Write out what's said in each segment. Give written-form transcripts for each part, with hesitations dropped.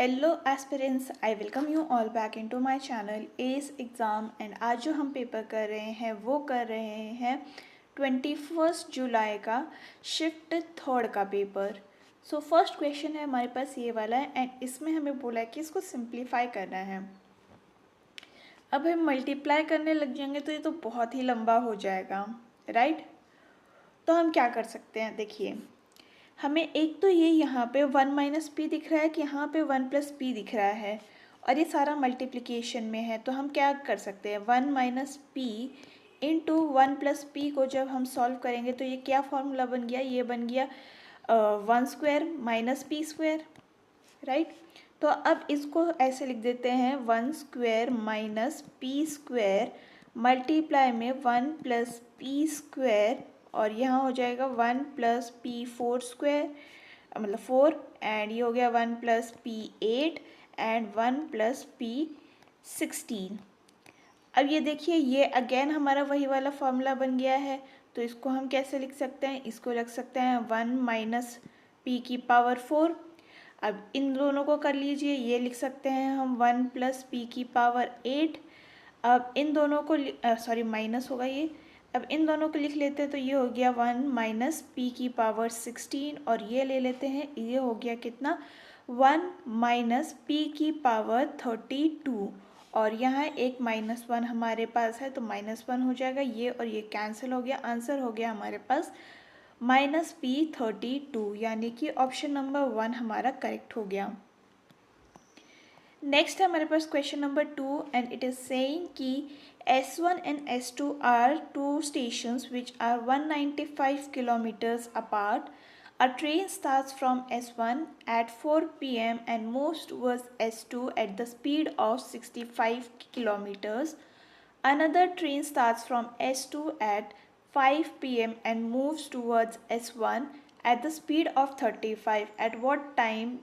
Hello aspirants, I welcome you all back into my channel S exam. And आज जो हम paper कर रहे हैं वो कर रहे हैं 21 जुलाई का शिफ्ट थर्ड का पेपर। सो फर्स्ट क्वेश्चन है हमारे पास ये वाला है एंड इसमें हमें बोला है कि इसको सिंप्लीफाई करना है। अब हम मल्टीप्लाई करने लग जाएंगे तो ये तो बहुत ही लंबा हो जाएगा, राइट। तो हम क्या कर सकते हैं, देखिए हमें एक तो ये यहाँ पे 1 माइनस पी दिख रहा है कि यहाँ पे 1 प्लस पी दिख रहा है और ये सारा मल्टीप्लिकेशन में है। तो हम क्या कर सकते हैं, 1 minus P into 1 plus P को जब हम सॉल्व करेंगे तो ये क्या फॉर्मूला बन गया, ये बन गया 1 square minus P square, right. तो अब इसको ऐसे लिख देते हैं 1 square minus P square multiply में 1 प्लस पी स्क्वायर और यहाँ हो जाएगा 1 प्लस पी फोर स्क्वायर मतलब 4 एंड ये हो गया 1 plus P 8 and 1 plus P 16। अब ये देखिए ये अगेन हमारा वही वाला फॉर्मूला बन गया है। तो इसको हम कैसे लिख सकते हैं, इसको लिख सकते हैं 1 माइनस पी की पावर 4। अब इन दोनों को कर लीजिए, ये लिख सकते हैं हम 1 प्लस पी की पावर 8। अब इन दोनों को सॉरी माइनस होगा ये, अब इन दोनों को लिख लेते हैं तो ये हो गया 1 माइनस पी की पावर 16 और ये ले लेते हैं, ये हो गया कितना 1 माइनस पी की पावर 32 और यहाँ एक -1 हमारे पास है तो -1 हो जाएगा, ये और ये कैंसिल हो गया। आंसर हो गया हमारे पास -P32 यानी कि ऑप्शन नंबर 1 हमारा करेक्ट हो गया। नेक्स्ट है हमारे पास question number 2 and it is saying कि S1 and S2 are two stations which are 195 kilometers apart. A train starts from S1 at 4 p.m. and moves towards S2 at the speed of 65 kilometers. Another train starts from S2 at 5 p.m. and moves towards S1 at the speed of 35. At what time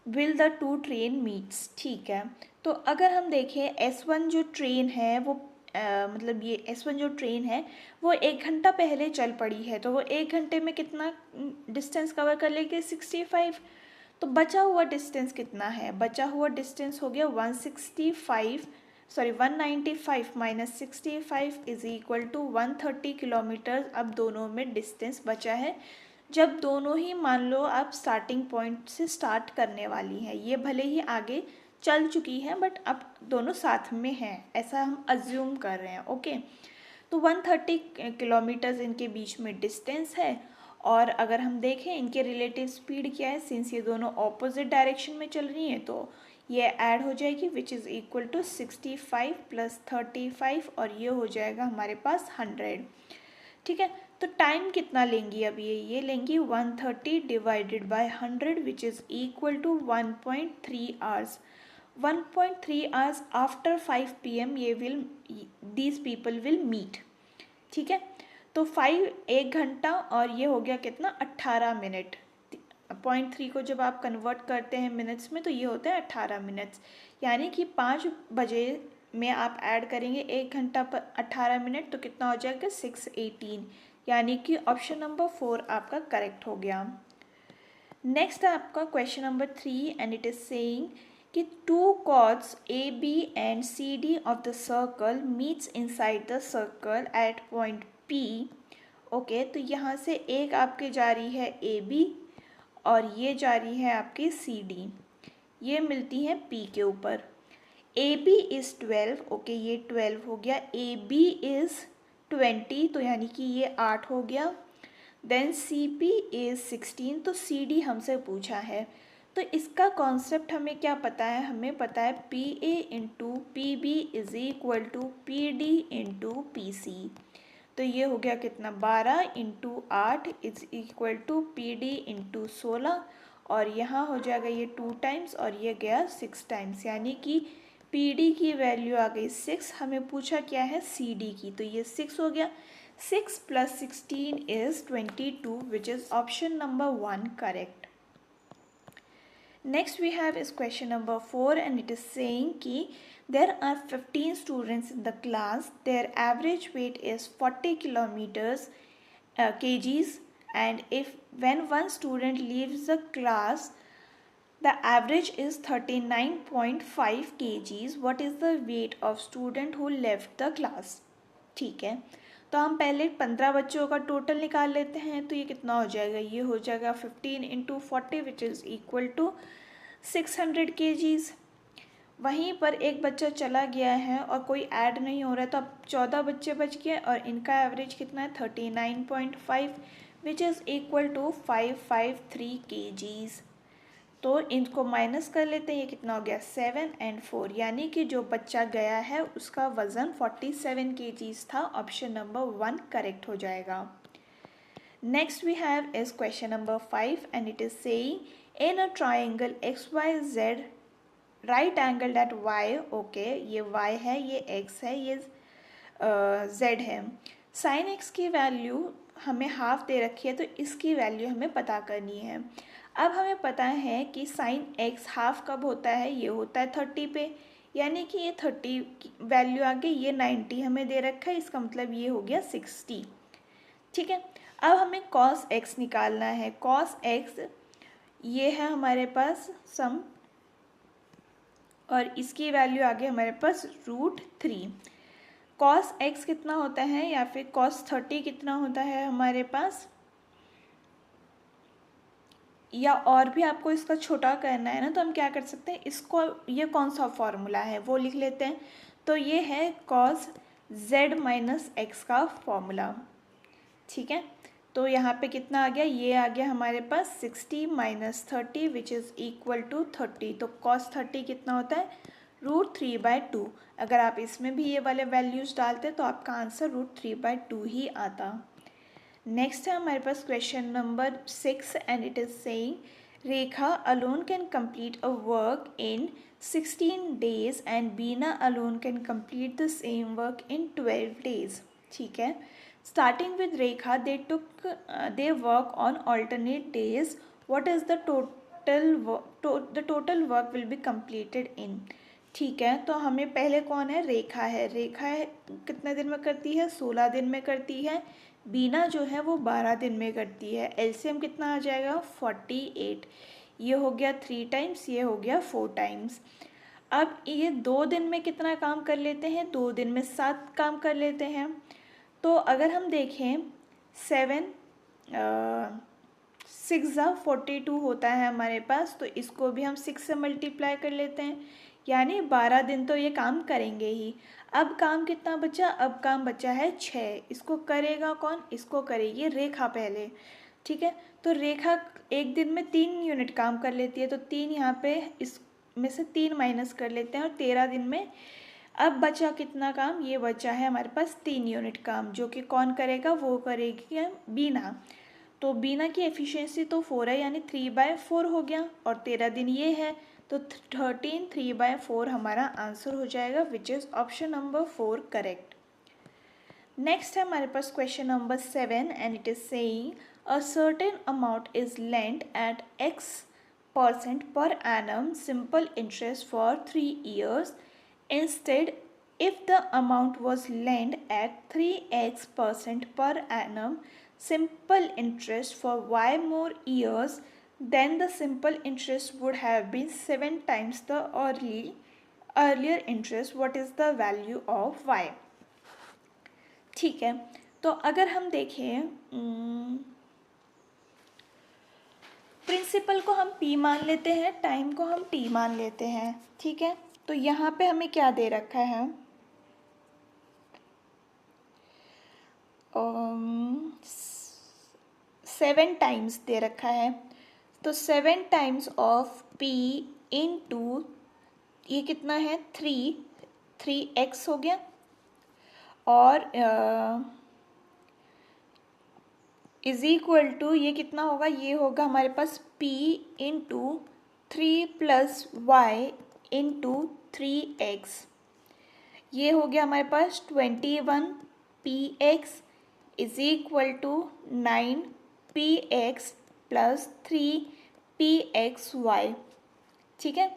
will the two train meets? ठीक है, तो अगर हम देखें S1 जो train है वो मतलब ये S1 जो ट्रेन है वो 1 घंटा पहले चल पड़ी है, तो वो 1 घंटे में कितना डिस्टेंस कवर कर लेगी, 65। तो बचा हुआ डिस्टेंस कितना है, बचा हुआ डिस्टेंस हो गया 165 sorry 195 minus 65 is equal to 130 kilometre. अब दोनों में डिस्टेंस बचा है जब दोनों ही मान लो आप स्टार्टिंग पॉइंट से स्टार्ट करने वाली हैं, ये भले ही आगे चल चुकी हैं बट अब दोनों साथ में हैं, ऐसा हम अज्यूम कर रहे हैं। ओके, तो 130 किलोमीटर्स इनके बीच में डिस्टेंस है और अगर हम देखें इनके रिलेटिव स्पीड क्या है, सिंस ये दोनों ऑपोजिट डायरेक्शन में चल रही हैं तो ये ऐड हो जाएगी which is equal to 65 plus 35 और ये हो जाएगा हमारे पास 100। ठीक है, तो टाइम कितना लेंगी अब ये लेंगी 130 divided by 100 which is equal to 1.3 hours. 1.3 hours after 5 PM ये will these people will meet. ठीक है, तो 1 घंटा और ये हो गया कितना 18 मिनट। 0.3 को जब आप कन्वर्ट करते हैं मिनट्स में तो ये होता है 18 मिनट्स, यानी कि 5 बजे में आप ऐड करेंगे 1 घंटा पर 18 मिनट तो कितना हो जाएगा 618, यानी कि ऑप्शन नंबर 4 आपका करेक्ट हो गया। नेक्स्ट है आपका question number 3 and it is saying कि two chords A B and C D of the circle meets inside the circle at point P. Okay, तो यहाँ से एक आपके जा रही है ए बी और ये जा रही है आपकी सी डी, ये मिलती है पी के ऊपर। ए बी इज़ 12, ओके ये 12 हो गया, ए बी इज़ 20 तो यानी कि ये 8 हो गया। देन सी पी इज़ 16, तो सी डी हमसे पूछा है तो इसका कॉन्सेप्ट हमें क्या पता है, हमें पता है P A into P B is equal to P D into P C. तो ये हो गया कितना 12 into 8 is equal to P D into 16 और यहाँ हो जाएगा ये 2 टाइम्स और ये गया 6 टाइम्स, यानी कि पी डी की वैल्यू आ गई 6। हमें पूछा क्या है सी डी की, तो ये 6 हो गया। 6 plus 16 is 22 which is option number 1 correct. Next we have is question number 4 and it is saying कि there are 15 students in the class, their average weight is 40 kgs and if when one student leaves the class the average is 39.5 kgs. What is the weight of student who left the class. ठीक है, तो हम पहले 15 बच्चों का total निकाल लेते हैं. तो ये कितना हो जाएगा, ये हो जाएगा 15 × 40 which is equal to 600 kgs. वहीं पर एक बच्चा चला गया है और कोई ऐड नहीं हो रहा है, तो अब 14 बच्चे बच गए और इनका एवरेज कितना है 39.5 which is equal to 553 kgs. तो इनको माइनस कर लेते हैं. ये कितना हो गया 7 और 4, यानी कि जो बच्चा गया है उसका वज़न 47 kgs था. ऑप्शन नंबर 1 करेक्ट हो जाएगा. Next we have is question number 5 and it is saying in a triangle XYZ right angle at Y. Okay, ये Y है, ये X है, ये Z है. साइन X की वैल्यू हमें हाफ दे रखी है, तो इसकी वैल्यू हमें पता करनी है. अब हमें पता है कि साइन X हाफ कब होता है, ये होता है 30 पे, यानी कि ये 30 वैल्यू आ गई, ये 90 हमें दे रखा है, इसका मतलब ये हो गया 60. ठीक है, अब हमें cos X निकालना है. cos X ये है हमारे पास सम, और इसकी वैल्यू आ गई हमारे पास √3. cos X कितना होता है या फिर cos 30 कितना होता है हमारे पास, या और भी आपको इसका छोटा करना है ना, तो हम क्या कर सकते हैं, इसको ये कौन सा फॉर्मूला है वो लिख लेते हैं. तो ये है cos Z - X का फॉर्मूला. ठीक है, तो यहाँ पे कितना आ गया, ये आ गया हमारे पास 60 - 30 विच इज़ इक्वल टू 30. तो cos 30 कितना होता है √3/2. अगर आप इसमें भी ये वाले वैल्यूज़ डालते तो आपका आंसर √3/2 ही आता. नेक्स्ट है हमारे पास question number 6 and it is saying Rekha alone can complete a work in 16 days and Bina alone can complete the same work in 12 days. ठीक है, starting with Rekha, they work on alternate days. What is the total work will be completed in. ठीक है, तो हमें पहले कौन है, रेखा है. रेखा है कितने दिन में करती है, 16 दिन में करती है. बीना जो है वो 12 दिन में करती है. एलसीएम कितना आ जाएगा 48. ये हो गया 3 टाइम्स, ये हो गया 4 टाइम्स. अब ये 2 दिन में कितना काम कर लेते हैं, 2 दिन में 7 काम कर लेते हैं. तो अगर हम देखें 7 6 होता है हमारे पास, तो इसको भी हम 6 से मल्टीप्लाई कर लेते हैं, यानी 12 दिन तो ये काम करेंगे ही. अब काम कितना बचा, अब काम बचा है 6. इसको करेगा कौन, इसको करेगी रेखा पहले. ठीक है, तो रेखा एक दिन में 3 यूनिट काम कर लेती है, तो 3 यहाँ पे इसमें से 3 माइनस कर लेते हैं और 13 दिन में अब बचा कितना काम, ये बचा है हमारे पास 3 यूनिट काम, जो कि कौन करेगा, वो करेगी बीना. तो बीना की एफिशिएंसी तो 4 है, यानी 3/4 हो गया, और 13 दिन ये है, तो 13 3/4 हमारा आंसर हो जाएगा which is option number 4 correct. Next है हमारे पास question number 7 and it is saying a certain amount is lent at X% per annum simple interest for 3 years. Instead, if the amount was lent at 3x% per annum simple interest for y more years, then the simple interest would have been 7 times the earlier interest. What is the value of y. ठीक है, तो अगर हम देखें principal को हम P मान लेते हैं, टाइम को हम T मान लेते हैं. ठीक है, तो यहाँ पे हमें क्या दे रखा है, 7 टाइम्स दे रखा है. तो 7 टाइम्स ऑफ P इंटू ये कितना है 3x हो गया, और इज इक्वल टू ये कितना होगा, ये होगा हमारे पास P into 3 + y into 3x. ये हो गया हमारे पास 21 px is equal to 9 px + 3 pxy. ठीक है,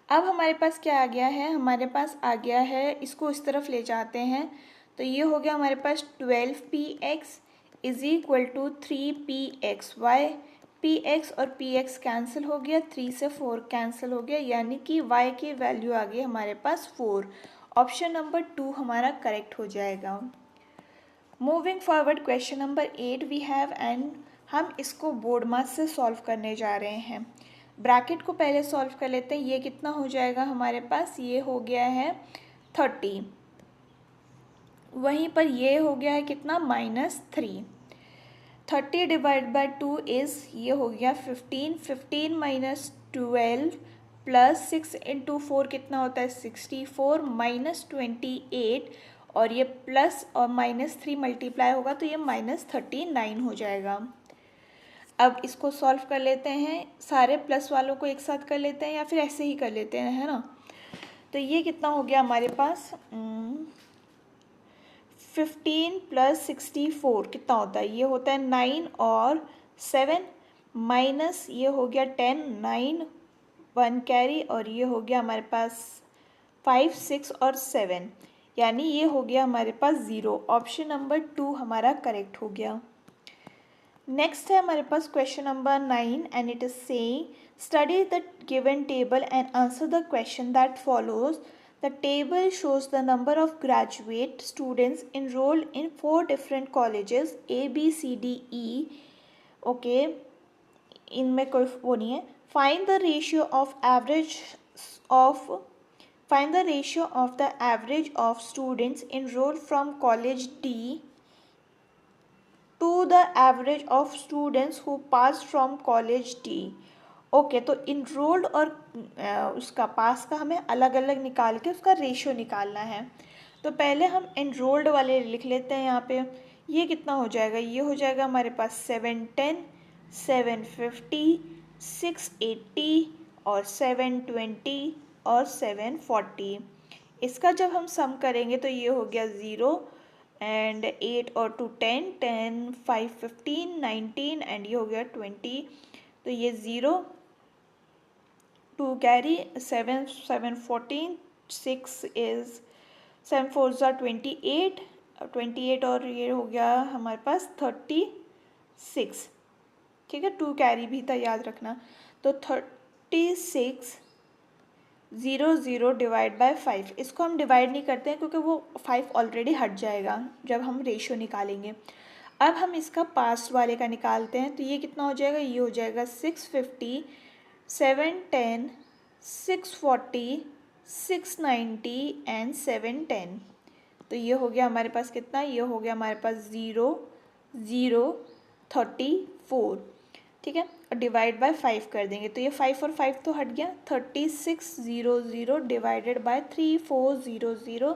अब हमारे पास क्या आ गया है, हमारे पास आ गया है, इसको इस तरफ ले जाते हैं, तो ये हो गया हमारे पास 12 px is equal to 3 pxy P X और पी एक्स कैंसिल हो गया, 3 से 4 कैंसिल हो गया, यानी कि y की वैल्यू आ गई हमारे पास 4। ऑप्शन नंबर 2 हमारा करेक्ट हो जाएगा। Moving forward question number 8 we have, and हम इसको बोर्ड मास से सॉल्व करने जा रहे हैं। ब्रैकेट को पहले सॉल्व कर लेते हैं। ये कितना हो जाएगा हमारे पास, ये हो गया है 30, वहीं पर ये हो गया है कितना, -3। 30 डिवाइड बाई 2 इज़, ये हो गया 15, 15 माइनस 12 प्लस 6 इंटू 4 कितना होता है 64, माइनस 28, और ये प्लस और -3 मल्टीप्लाई होगा तो ये -39 हो जाएगा। अब इसको सॉल्व कर लेते हैं, सारे प्लस वालों को एक साथ कर लेते हैं या फिर ऐसे ही कर लेते हैं, है ना। तो ये कितना हो गया हमारे पास, 15 प्लस 64 कितना होता है, ये होता है 9 और 7, माइनस ये हो गया 10, 9 1 कैरी, और ये हो गया हमारे पास 5 6 और 7, यानी ये हो गया हमारे पास 0। ऑप्शन नंबर 2 हमारा करेक्ट हो गया। नेक्स्ट है हमारे पास question number 9 and it is saying study the given table and answer the question that follows. The table shows the number of graduate students enrolled in 4 different colleges A, B, C, D, E. Okay, इनमें कोई वो नहीं है। Find the ratio of the average of students enrolled from college D to the average of students who passed from college D. Okay तो enrolled और उसका पास का हमें अलग अलग निकाल के उसका रेशियो निकालना है। तो पहले हम इनरोल्ड वाले लिख लेते हैं यहाँ पे। ये कितना हो जाएगा, ये हो जाएगा हमारे पास 710, 750, 680 और 720 और 740। इसका जब हम सम करेंगे तो ये हो गया 0 एंड 8 और 2 10, 10 5 15 19 एंड ये हो गया 20। तो ये 0 2 कैरी, 7 7 14, 6 इज 7 4 28, 28 और ये हो गया हमारे पास 36। ठीक है, 2 कैरी भी था याद रखना। तो 36 0 0 डिवाइड बाय 5, इसको हम डिवाइड नहीं करते हैं क्योंकि वो 5 ऑलरेडी हट जाएगा जब हम रेशियो निकालेंगे। अब हम इसका पास्ट वाले का निकालते हैं। तो ये कितना हो जाएगा, ये हो जाएगा 650, 710, 640, 690 एंड 710। तो ये हो गया हमारे पास कितना, ये हो गया हमारे पास 0 0 34। ठीक है, और डिवाइड बाय 5 कर देंगे तो ये 5 और 5 तो हट गया। 3600 डिवाइडेड बाय 3400,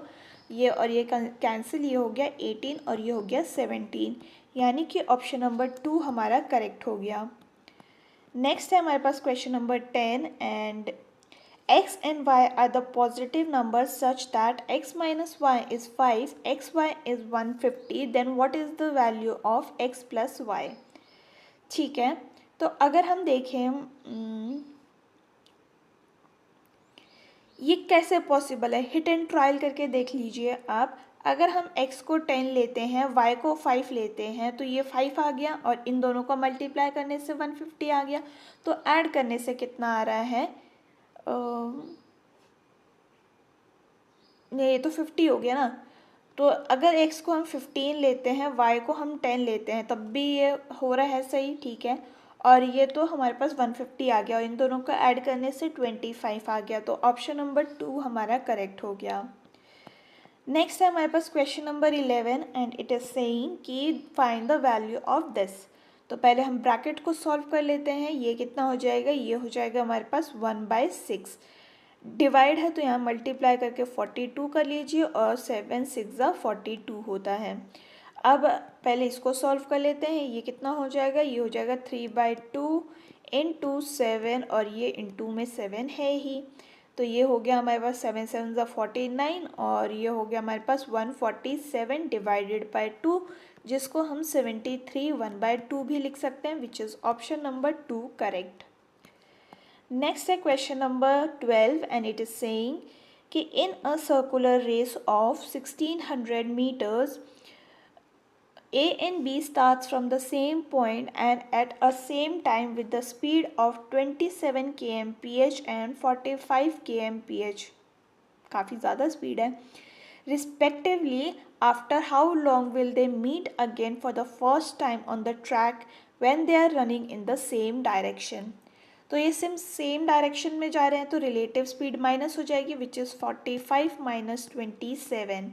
ये और ये कैंसिल, ये हो गया 18 और ये हो गया 17, यानी कि ऑप्शन नंबर 2 हमारा करेक्ट हो गया। नेक्स्ट है हमारे पास question number 10 and x and y are the positive numbers such that x minus y is 5, xy is 150, then what is the value of x plus y। ठीक है, तो अगर हम देखें ये कैसे पॉसिबल है, हिट एंड ट्रायल करके देख लीजिए आप। अगर हम x को 10 लेते हैं, y को 5 लेते हैं, तो ये 5 आ गया और इन दोनों को मल्टीप्लाई करने से 150 आ गया। तो ऐड करने से कितना आ रहा है, ये तो 50 हो गया ना। तो अगर x को हम 15 लेते हैं, y को हम 10 लेते हैं, तब भी ये हो रहा है सही, ठीक है। और ये तो हमारे पास 150 आ गया और इन दोनों को ऐड करने से 25 आ गया। तो ऑप्शन नंबर 2 हमारा करेक्ट हो गया। नेक्स्ट है हमारे पास question number 11 and it is saying कि find the value of this. तो पहले हम ब्रैकेट को सॉल्व कर लेते हैं। ये कितना हो जाएगा, ये हो जाएगा हमारे पास 1/6। डिवाइड है तो यहाँ मल्टीप्लाई करके 42 कर लीजिए और 7 6 42 होता है। अब पहले इसको सॉल्व कर लेते हैं। ये कितना हो जाएगा, ये हो जाएगा 3/2 इंटू 7 और ये इंटू में 7 है ही। तो ये हो गया हमारे पास 7 7 49 और ये हो गया हमारे पास 147 डिवाइडेड बाय 2, जिसको हम 73 1/2 भी लिख सकते हैं, which is option number 2 correct. Next है question number 12 and it is saying कि in a circular race of 1600 metres A and B starts from the same point and at a same time with the speed of 27 kmph and 45 kmph. काफ़ी ज़्यादा speed है. Respectively, after how long will they meet again for the first time on the track when they are running in the same direction? तो ये same direction में जा रहे हैं तो रिलेटिव स्पीड माइनस हो जाएगी विच इज़ 45 माइनस 27.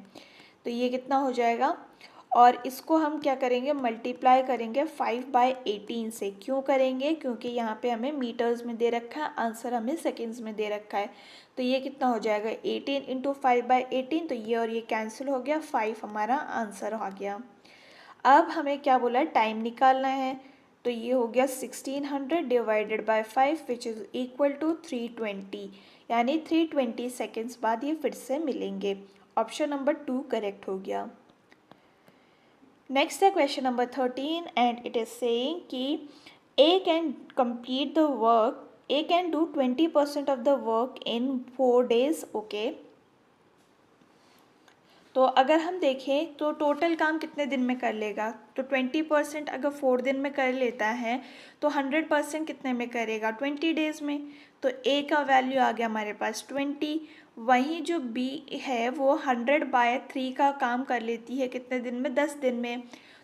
तो ये कितना हो जाएगा और इसको हम क्या करेंगे मल्टीप्लाई करेंगे 5/18 से. क्यों करेंगे? क्योंकि यहाँ पे हमें मीटर्स में दे रखा है, आंसर हमें सेकेंड्स में दे रखा है. तो ये कितना हो जाएगा 18 इंटू 5/18. तो ये और ये कैंसिल हो गया, 5 हमारा आंसर आ गया. अब हमें क्या बोला है टाइम निकालना है. तो ये हो गया 1600 divided by 5 which is equal to 320. यानी 320 सेकेंड्स बाद ये फिर से मिलेंगे. ऑप्शन नंबर 2 करेक्ट हो गया. नेक्स्ट है question number 13 and it is saying कि A can complete the work, A can do 20% of the work in 4 days. Okay तो अगर हम देखें तो टोटल काम कितने दिन में कर लेगा. तो 20% अगर 4 दिन में कर लेता है तो 100% कितने में करेगा 20 डेज़ में. तो A का वैल्यू आ गया हमारे पास 20. वहीं जो B है वो 100/3 का काम कर लेती है कितने दिन में 10 दिन में.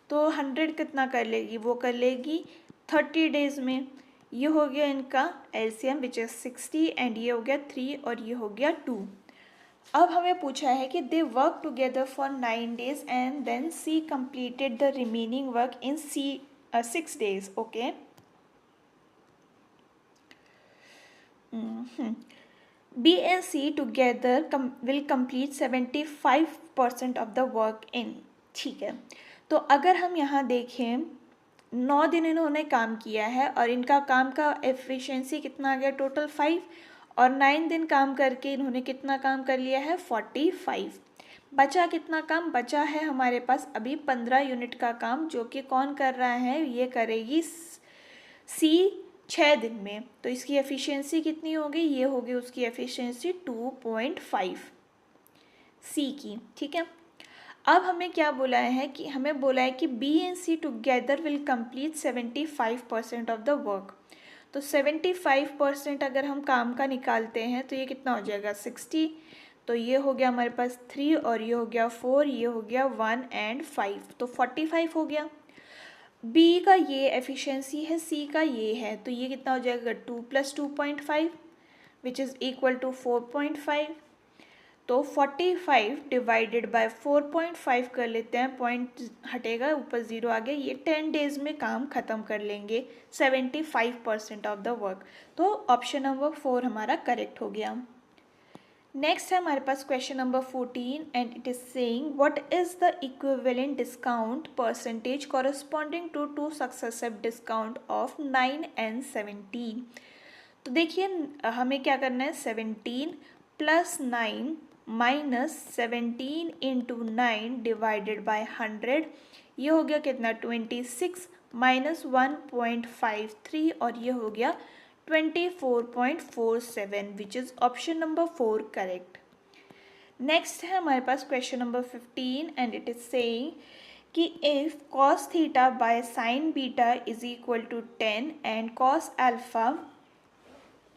तो 100 कितना कर लेगी वो कर लेगी 30 डेज़ में. ये हो गया इनका LCM विच इज़ 60 एंड ये हो गया 3 और ये हो गया 2. अब हमें पूछा है कि they work together for 9 days and then C completed the remaining work in 6 days. Okay B and C together will complete 75% of the work in. ठीक है तो अगर हम यहाँ देखें 9 दिन इन्होंने काम किया है और इनका काम का एफिशिएंसी कितना आ गया टोटल 5 और 9 दिन काम करके इन्होंने कितना काम कर लिया है 45. बचा कितना काम बचा है हमारे पास अभी 15 यूनिट का काम जो कि कौन कर रहा है ये करेगी C 6 दिन में. तो इसकी एफिशिएंसी कितनी होगी ये होगी उसकी एफिशिएंसी 2.5 C की. ठीक है अब हमें क्या बोला है कि हमें बोला है कि B and C together will complete 75% of the work. तो 75% अगर हम काम का निकालते हैं तो ये कितना हो जाएगा 60. तो ये हो गया हमारे पास 3 और ये हो गया 4 ये हो गया 1 एंड 5 तो 45 हो गया. B का ये एफिशिएंसी है C का ये है तो ये कितना हो जाएगा 2 + 2.5 विच इज़ इक्वल टू 4.5. तो 45 डिवाइडेड बाय 4.5 कर लेते हैं पॉइंट हटेगा ऊपर 0 आ गया. ये 10 डेज़ में काम ख़त्म कर लेंगे 75% ऑफ द वर्क. तो ऑप्शन नंबर 4 हमारा करेक्ट हो गया. नेक्स्ट है हमारे पास question number 14 and it is saying what is the equivalent discount percentage corresponding to 2 successive discount of 9 and 17. तो देखिए हमें क्या करना है 17 + 9 माइनस 17 इंटू 9 डिवाइडेड बाय 100. ये हो गया कितना 26 माइनस 1.53 और ये हो गया 24.47 which is option number 4 correct. Next है हमारे पास question number 15 and it is saying कि if cos theta by sin beta is equal to 10 and cos alpha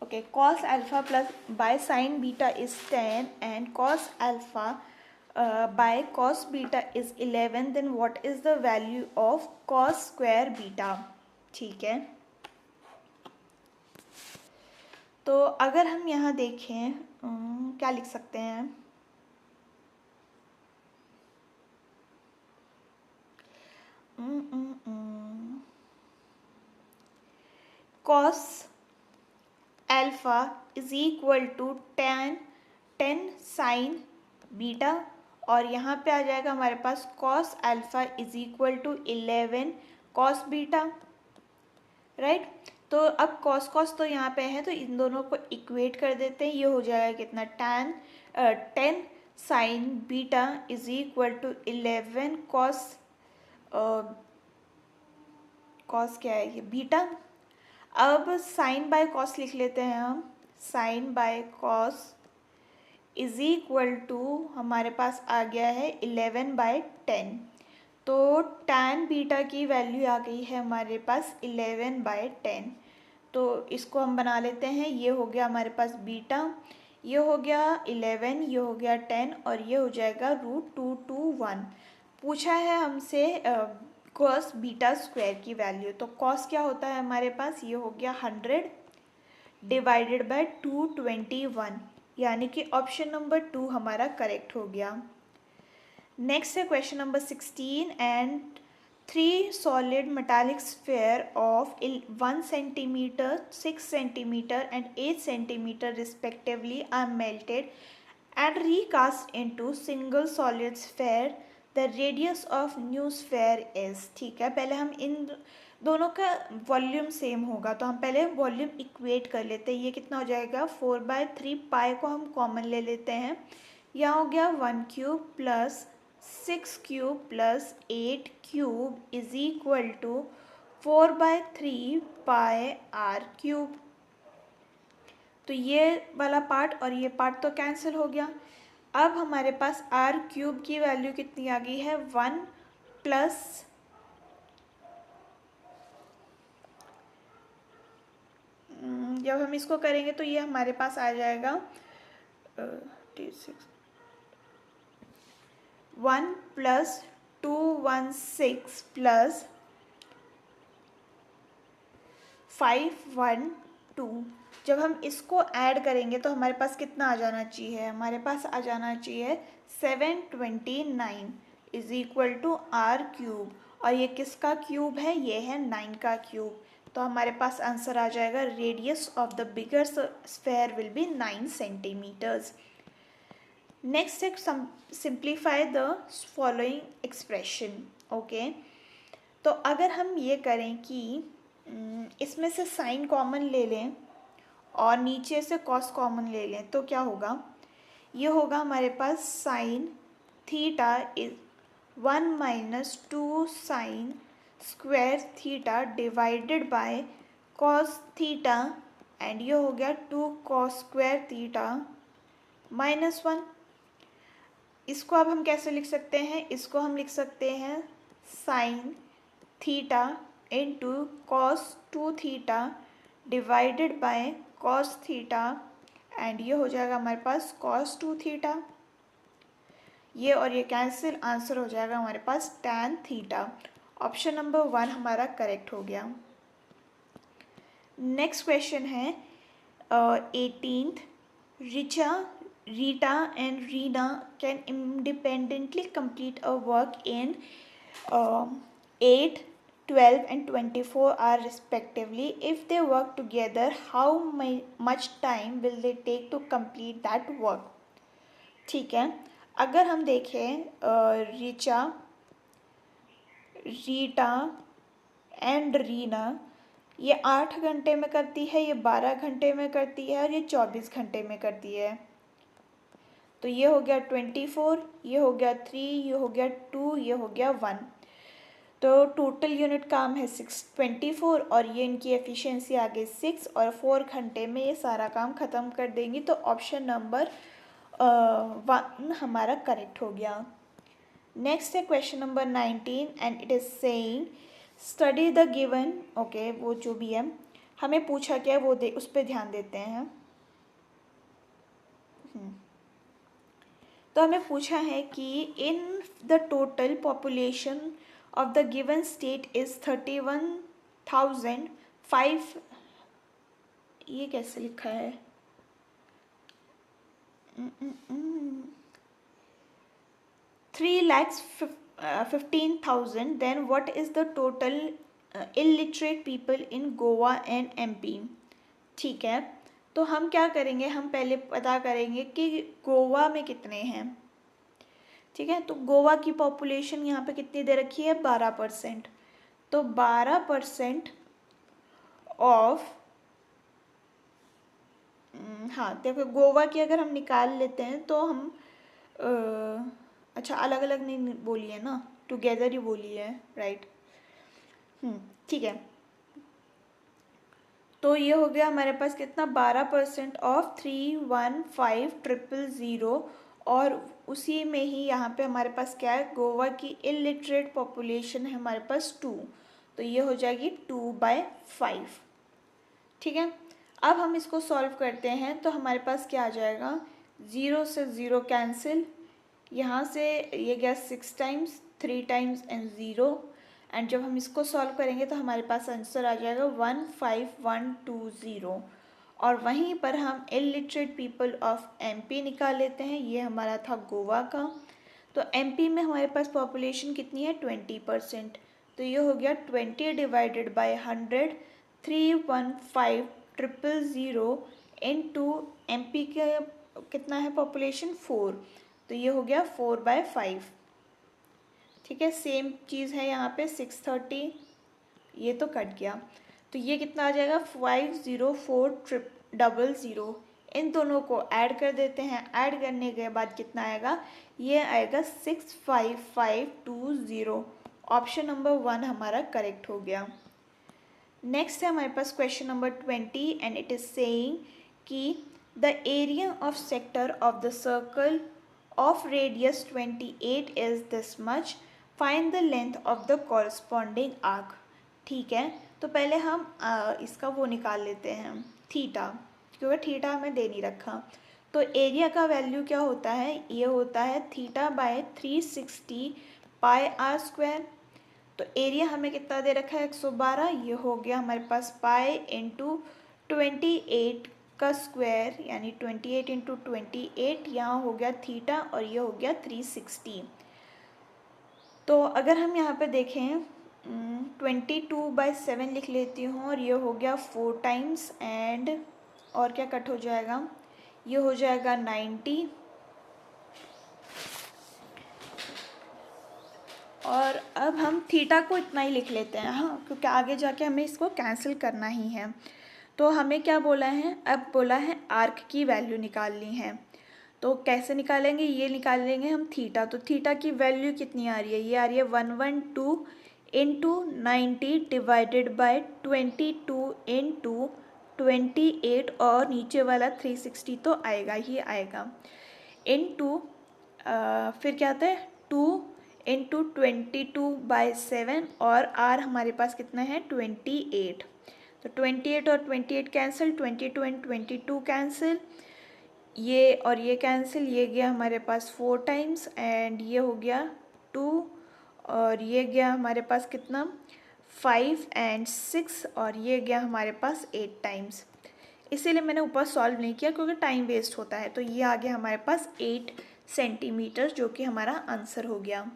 okay cos alpha plus by sin beta is 10 and cos alpha by cos beta is 11 then what is the value of cos square beta. ठीक है तो अगर हम यहाँ देखें क्या लिख सकते हैं cos alpha is equal to 10 sine beta और यहाँ पे आ जाएगा हमारे पास cos alpha is equal to 11 cos beta. Right तो अब cos तो यहाँ पे है तो इन दोनों को इक्वेट कर देते हैं. ये हो जाएगा कितना 10 sine beta is equal to 11 cos क्या है ये बीटा. अब साइन बाय कॉस लिख लेते हैं हम. Sine by cos is equal to हमारे पास आ गया है 11/10. तो tan बीटा की वैल्यू आ गई है हमारे पास 11/10। तो इसको हम बना लेते हैं, ये हो गया हमारे पास बीटा, ये हो गया 11, ये हो गया 10 और ये हो जाएगा √221। पूछा है हमसे कॉस बीटा स्क्वायर की वैल्यू। तो कॉस क्या होता है हमारे पास, ये हो गया 100 डिवाइडेड बाय 221, यानी कि ऑप्शन नंबर 2 हमारा करेक्ट हो गया। नेक्स्ट है question number 16 and 3 solid metallic sphere of 1 centimeter, 6 centimeter and 8 centimeter respectively are melted and recast into single solid sphere. The radius of new sphere is, ठीक है। पहले हम इन दोनों का वॉल्यूम सेम होगा, तो हम पहले वॉल्यूम इक्वेट कर लेते हैं। ये कितना हो जाएगा, 4/3 पाई को हम कॉमन ले लेते हैं। यहाँ हो गया 1 cube plus 6 cube plus 8 cube is equal to 4/3 pi R cube. तो ये वाला पार्ट और ये पार्ट तो कैंसिल हो गया। अब हमारे पास आर क्यूब की वैल्यू कितनी आ गई है, 1 प्लस जब हम इसको करेंगे तो ये हमारे पास आ जाएगा 1 प्लस 216 प्लस 512। जब हम इसको ऐड करेंगे तो हमारे पास कितना आ जाना चाहिए, हमारे पास आ जाना चाहिए 729 is equal to R cube. और ये किसका क्यूब है, ये है 9 का क्यूब। तो हमारे पास आंसर आ जाएगा radius of the bigger sphere will be 9 centimetres. Next है simplify the following expression. Okay, तो अगर हम ये करें कि इसमें से साइन कॉमन ले लें और नीचे से कॉस कॉमन ले लें, तो क्या होगा, ये होगा हमारे पास sine theta is 1 minus 2 sine square theta divided by cos theta, and ये हो गया 2 कॉस स्क्वायर थीटा माइनस 1। इसको अब हम कैसे लिख सकते हैं, इसको हम लिख सकते हैं sine theta into cos 2 theta divided by cos theta, and ये हो जाएगा हमारे पास कॉस 2 थीटा। ये और ये कैंसिल, आंसर हो जाएगा हमारे पास tan थीटा। ऑप्शन नंबर 1 हमारा करेक्ट हो गया। नेक्स्ट क्वेश्चन है 18th, Rita and Reena can independently complete a work in 8, 12 and 24 hours respectively. If they work together, how much time will they take to complete that work? ठीक है, अगर हम देखें Rita and Reena, ये 8 घंटे में करती है, ये 12 घंटे में करती है और ये 24 घंटे में करती है। तो ये हो गया 24, ये हो गया 3, ये हो गया 2, ये हो गया 1। तो टोटल यूनिट काम है 624 और ये इनकी एफिशिएंसी आ गई 6 और 4 घंटे में ये सारा काम ख़त्म कर देंगी। तो ऑप्शन नंबर 1 हमारा करेक्ट हो गया। नेक्स्ट है question number 19 and it is saying study the given. Okay, वो जो भी है हमें पूछा क्या है वो उस पर ध्यान देते हैं। तो हमें पूछा है कि in the total population of the given state is 31,005। ये कैसे लिखा है, 3,15,000। then what is the total illiterate people in Goa and MP? ठीक है, तो हम क्या करेंगे, हम पहले पता करेंगे कि गोवा में कितने हैं। ठीक है, तो गोवा की पॉपुलेशन यहाँ पे कितनी दे रखी है, 12%। तो 12% ऑफ, हाँ देखो गोवा की अगर हम निकाल लेते हैं तो हम अच्छा अलग अलग नहीं बोलिए ना, टुगेदर ही बोली है, राइट। ठीक है, तो ये हो गया हमारे पास कितना, 12% ऑफ 315,000 और उसी में ही यहाँ पे हमारे पास क्या है, गोवा की इलिटरेट पॉपुलेशन है हमारे पास 2, तो ये हो जाएगी 2/5। ठीक है, अब हम इसको सॉल्व करते हैं तो हमारे पास क्या आ जाएगा, 0 से 0 कैंसिल, यहाँ से ये गया 6 टाइम्स, 3 टाइम्स एंड 0, एंड जब हम इसको सॉल्व करेंगे तो हमारे पास आंसर आ जाएगा 15120। और वहीं पर हम इलिटरेट पीपल ऑफ एमपी निकाल लेते हैं, ये हमारा था गोवा का। तो एमपी में हमारे पास पॉपुलेशन कितनी है, 20%, तो ये हो गया 20 डिवाइडेड बाय 100, 315,000 इनटू एमपी का कितना है पॉपुलेशन 4, तो ये हो गया 4/5। ठीक है, सेम चीज़ है यहाँ पे 630, ये तो कट गया, तो ये कितना आ जाएगा 504,000। इन दोनों को ऐड कर देते हैं, ऐड करने के बाद कितना आएगा, ये आएगा 65520। ऑप्शन नंबर 1 हमारा करेक्ट हो गया। नेक्स्ट है हमारे पास question number 20 and it is saying कि the area of sector of the circle of radius 28 is this much, find the length of the corresponding arc. ठीक है, तो पहले हम इसका वो निकाल लेते हैं थीटा, क्योंकि थीटा हमें दे नहीं रखा। तो एरिया का वैल्यू क्या होता है, ये होता है θ/360πr²। तो एरिया हमें कितना दे रखा है 112, ये हो गया हमारे पास पाई इंटू 28 का स्क्वायर, यानी 28 इंटू 28, यहाँ हो गया थीटा और ये हो गया 360। तो अगर हम यहाँ पे देखें 22/7 लिख लेती हूँ और ये हो गया 4 टाइम्स, एंड और क्या कट हो जाएगा, ये हो जाएगा 90, और अब हम थीटा को इतना ही लिख लेते हैं, हाँ, क्योंकि आगे जाके हमें इसको कैंसिल करना ही है। तो हमें क्या बोला है, अब बोला है आर्क की वैल्यू निकालनी है। तो कैसे निकालेंगे, ये निकालेंगे हम थीटा। तो थीटा की वैल्यू कितनी आ रही है, ये आ रही है 112 इंटू 90 डिवाइडेड बाय 22 इंटू 28, और नीचे वाला 360 तो आएगा ही आएगा, इंटू फिर क्या आता है 2 इंटू 22/7, और आर हमारे पास कितना है 28। तो 28 और 28 कैंसिल, 22 एंड 22 कैंसिल, ये और ये कैंसिल, ये गया हमारे पास 4 टाइम्स, एंड ये हो गया 2, और ये गया हमारे पास कितना 5 एंड 6, और ये गया हमारे पास 8 टाइम्स। इसीलिए मैंने ऊपर सॉल्व नहीं किया क्योंकि टाइम वेस्ट होता है। तो ये आ गया हमारे पास 8 सेंटीमीटर, जो कि हमारा आंसर हो गया।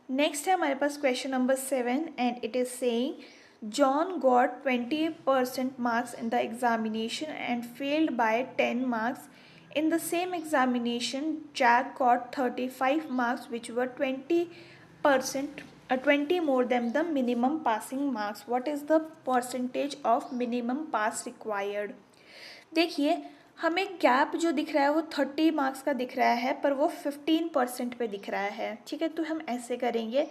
नेक्स्ट है हमारे पास question number 7 and it is saying John got 20% marks in the examination and failed by 10 marks in the same examination. Jack got 35 marks which were 20 more than the minimum passing marks. What is the percentage of minimum pass required? देखिए, हमें gap जो दिख रहा है वो 30 marks का दिख रहा है, पर वो 15% पे दिख रहा है। ठीक है, तो हम ऐसे करेंगे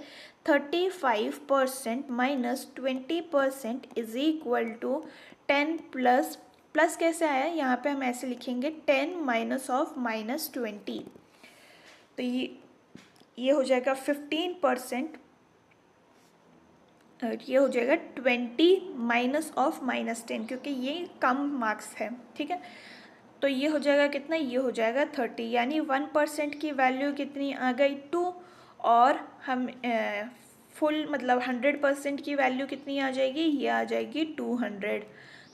35% minus 20% is equal to 10 plus, plus कैसे आया, यहाँ पे हम ऐसे लिखेंगे 10 माइनस ऑफ माइनस 20, तो ये हो जाएगा 15%, ये हो जाएगा 20 माइनस ऑफ माइनस 10, क्योंकि ये कम मार्क्स है। ठीक है, तो ये हो जाएगा कितना, ये हो जाएगा 30, यानी 1% की वैल्यू कितनी आ गई 2, और हम फुल मतलब 100% की वैल्यू कितनी आ जाएगी, ये आ जाएगी 200।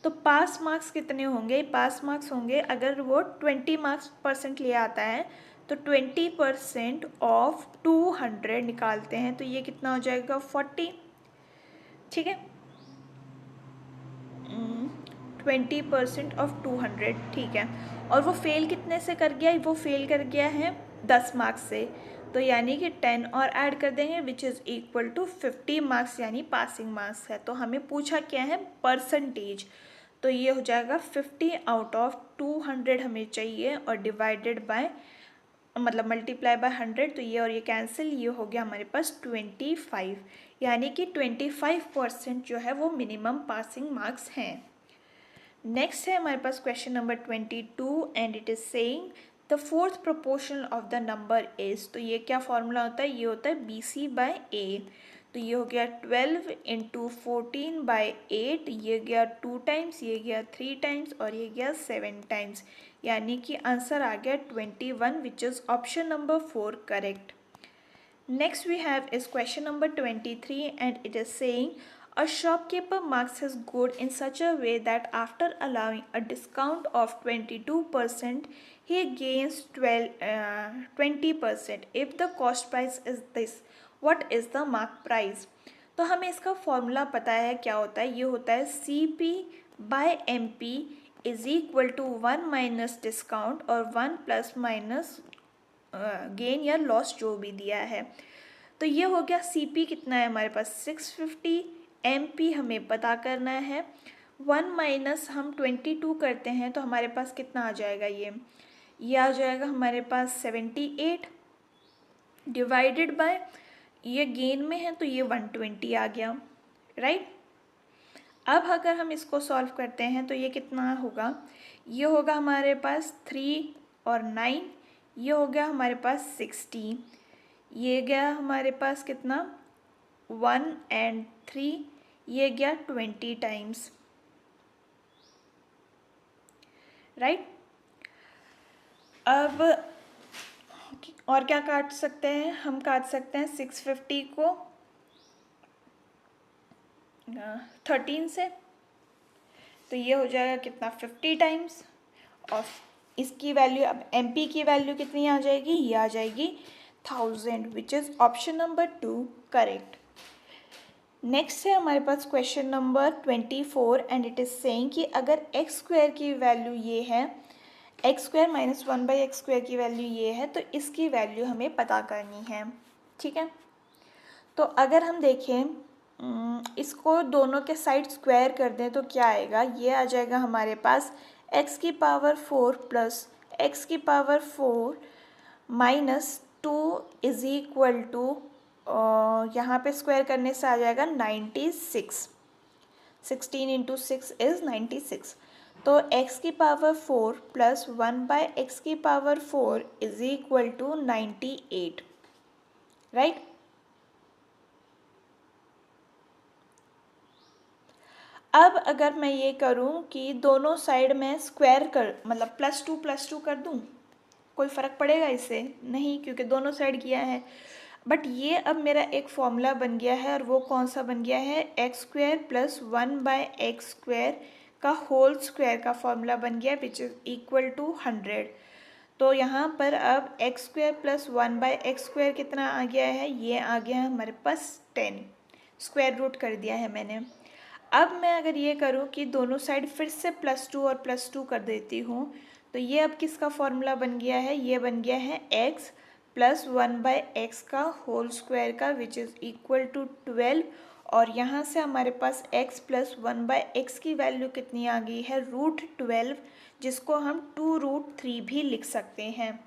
तो पास मार्क्स कितने होंगे, पास मार्क्स होंगे अगर वो 20 मार्क्स % ले आता है तो 20% ऑफ 200 निकालते हैं, तो ये कितना हो जाएगा 40। ठीक है, 20% ऑफ 200, ठीक है, और वो फेल कितने से कर गया, वो फेल कर गया है 10 मार्क्स से, तो यानी कि 10 और ऐड कर देंगे which is equal to 50 marks, यानी पासिंग मार्क्स है। तो हमें पूछा क्या है परसेंटेज, तो ये हो जाएगा 50 आउट ऑफ 200 हमें चाहिए, और डिवाइडेड बाय मतलब मल्टीप्लाई बाय 100, तो ये और ये कैंसिल, ये हो गया हमारे पास 25, यानी कि 25% जो है वो मिनिमम पासिंग मार्क्स हैं। नेक्स्ट है हमारे पास question number 22 and it is saying the fourth proportion of the number is, तो ये क्या फॉर्मूला होता है, ये होता है BC/A। तो ये हो गया 12 इंटू 14/8, ये गया 2 टाइम्स, ये गया 3 टाइम्स और ये गया 7 टाइम्स, यानी कि आंसर आ गया 21, विच is option number 4 correct. Next we have is question number 23 and it is saying a shopkeeper marks his good in such a way that after allowing a discount of 22% he gains 20%. If the cost price is this, what is the mark price? तो हमें इसका formula पता है क्या होता है, ये होता है CP/MP is equal to 1 minus discount और 1 प्लस माइनस गेन या लॉस जो भी दिया है। तो ये हो गया CP कितना है हमारे पास 650, MP हमें पता करना है, 1 माइनस हम 22 करते हैं तो हमारे पास कितना आ जाएगा, ये आ जाएगा हमारे पास 78 डिवाइडेड बाय, ये गेन में है तो ये 120 आ गया, राइट। अब अगर हम इसको सॉल्व करते हैं तो ये कितना होगा, ये होगा हमारे पास 3 और 9, ये हो गया हमारे पास 60, ये गया हमारे पास कितना 1 and 3, ये गया 20 टाइम्स, राइट। अब और क्या काट सकते हैं, हम काट सकते हैं 650 को 13 से, तो ये हो जाएगा कितना 50 टाइम्स, और इसकी वैल्यू अब MP की वैल्यू कितनी आ जाएगी, ये आ जाएगी 1000, which is option number 2 correct. Next है हमारे पास question number 24 and it is saying कि अगर एक्स स्क्वायर की वैल्यू ये है, x square minus 1/x square की वैल्यू ये है, तो इसकी वैल्यू हमें पता करनी है, ठीक है। तो अगर हम देखें इसको दोनों के साइड स्क्वायर कर दें तो क्या आएगा, ये आ जाएगा हमारे पास x की पावर 4 प्लस x की power 4 minus 2 is equal to, यहाँ पे स्क्वायर करने से आ जाएगा 96, 16 इंटू 6 इज़ 96। तो x की पावर 4 प्लस 1/x की power 4 is equal to 98, right. अब अगर मैं ये करूँ कि दोनों साइड में स्क्वायर कर, मतलब +2 कर दूँ, कोई फ़र्क पड़ेगा इससे नहीं, क्योंकि दोनों साइड किया है। बट ये अब मेरा एक फॉर्मूला बन गया है, और वो कौन सा बन गया है, x square plus 1/x square का होल स्क्वायर का फॉर्मूला बन गया, विच इज़ इक्वल टू 100। तो यहाँ पर अब x square plus 1/x square कितना आ गया है, ये आ गया है हमारे पास 10, स्क्वायर रूट कर दिया है मैंने। अब मैं अगर ये करूँ कि दोनों साइड फिर से +2 और +2 कर देती हूँ, तो ये अब किसका फॉर्मूला बन गया है, ये बन गया है x प्लस 1/x का होल स्क्वायर का, विच इज़ इक्वल टू 12, और यहाँ से हमारे पास x प्लस 1/x की वैल्यू कितनी आ गई है, √12, जिसको हम 2√3 भी लिख सकते हैं,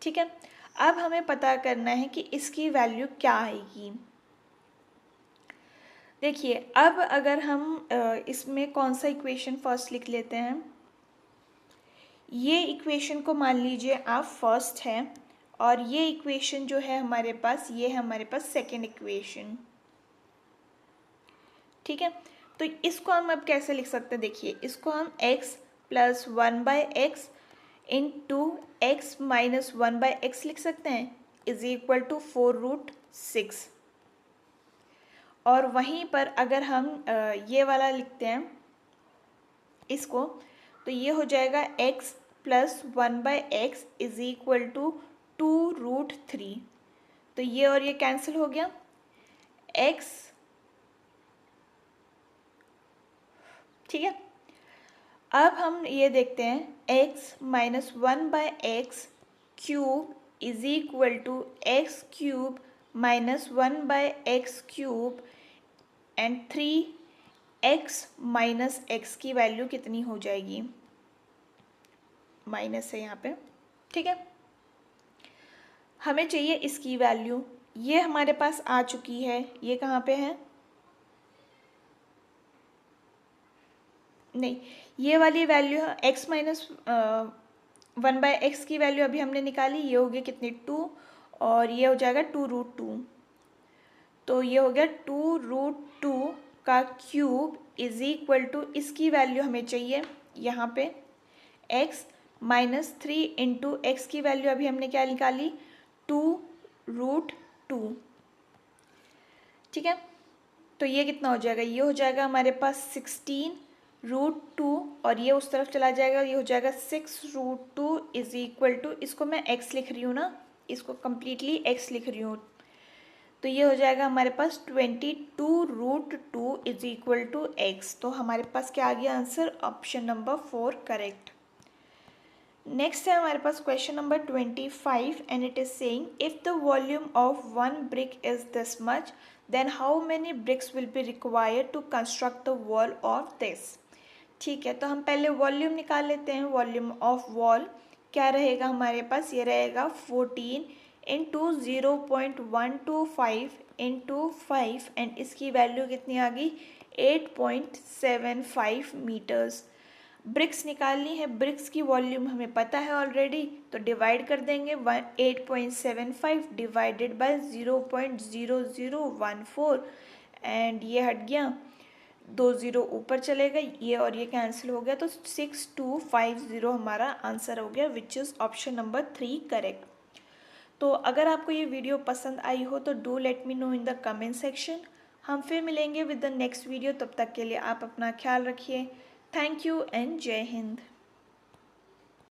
ठीक है। अब हमें पता करना है कि इसकी वैल्यू क्या आएगी। देखिए अब अगर हम इसमें कौन सा इक्वेशन फर्स्ट लिख लेते हैं, ये इक्वेशन को मान लीजिए आप फर्स्ट है, और ये इक्वेशन जो है हमारे पास, ये है हमारे पास सेकेंड इक्वेशन, ठीक है। तो इसको हम अब कैसे लिख सकते हैं, देखिए इसको हम x plus 1/x into x minus 1/x लिख सकते हैं, इज इक्वल टू 4√6। और वहीं पर अगर हम ये वाला लिखते हैं इसको, तो ये हो जाएगा x plus 1/x is equal to 2√3। तो ये और ये कैंसिल हो गया, x, ठीक है। अब हम ये देखते हैं x minus 1/x cube is equal to X cube minus 1/x cube and 3x minus x की वैल्यू कितनी हो जाएगी, माइनस है यहाँ पे, ठीक है। हमें चाहिए इसकी वैल्यू, ये हमारे पास आ चुकी है, ये कहाँ पे है, नहीं, ये वाली वैल्यू x माइनस 1/x की वैल्यू अभी हमने निकाली, ये हो गया कितनी 2 और ये हो जाएगा 2√2। तो ये हो गया 2√2 का क्यूब इज इक्वल टू, इसकी वैल्यू हमें चाहिए यहाँ पे x -3 इंटू एक्स की वैल्यू अभी हमने क्या निकाली 2√2। ठीक है, तो ये कितना हो जाएगा, ये हो जाएगा हमारे पास 16√2 और ये उस तरफ चला जाएगा, ये हो जाएगा 6√2 इज इक्वल टू, इसको मैं x लिख रही हूँ ना, इसको कम्प्लीटली x लिख रही हूँ, तो ये हो जाएगा हमारे पास 22√2 इज इक्वल टू x। तो हमारे पास क्या आ गया answer, option number 4 correct. Next है हमारे पास question number 25 and it is saying if the volume of one brick is this much then how many bricks will be required to construct the wall of this. ठीक है, तो हम पहले volume निकाल लेते हैं। वॉल्यूम ऑफ वॉल क्या रहेगा हमारे पास, ये रहेगा 14 इंटू 0.125 इंटू 5 एंड इसकी वैल्यू कितनी आ गई 8.75 मीटर्स। ब्रिक्स निकालनी है, ब्रिक्स की वॉल्यूम हमें पता है ऑलरेडी, तो डिवाइड कर देंगे 8.75 डिवाइडेड बाय 0.0014 एंड ये हट गया, 2 0 ऊपर चलेगा, ये और ये कैंसिल हो गया, तो 6250 हमारा आंसर हो गया विच इज़ ऑप्शन नंबर 3 करेक्ट। तो अगर आपको ये वीडियो पसंद आई हो तो do let me know in the comment section. हम फिर मिलेंगे विद द नेक्स्ट वीडियो, तब तक के लिए आप अपना ख्याल रखिए। थैंक यू एंड जय हिंद।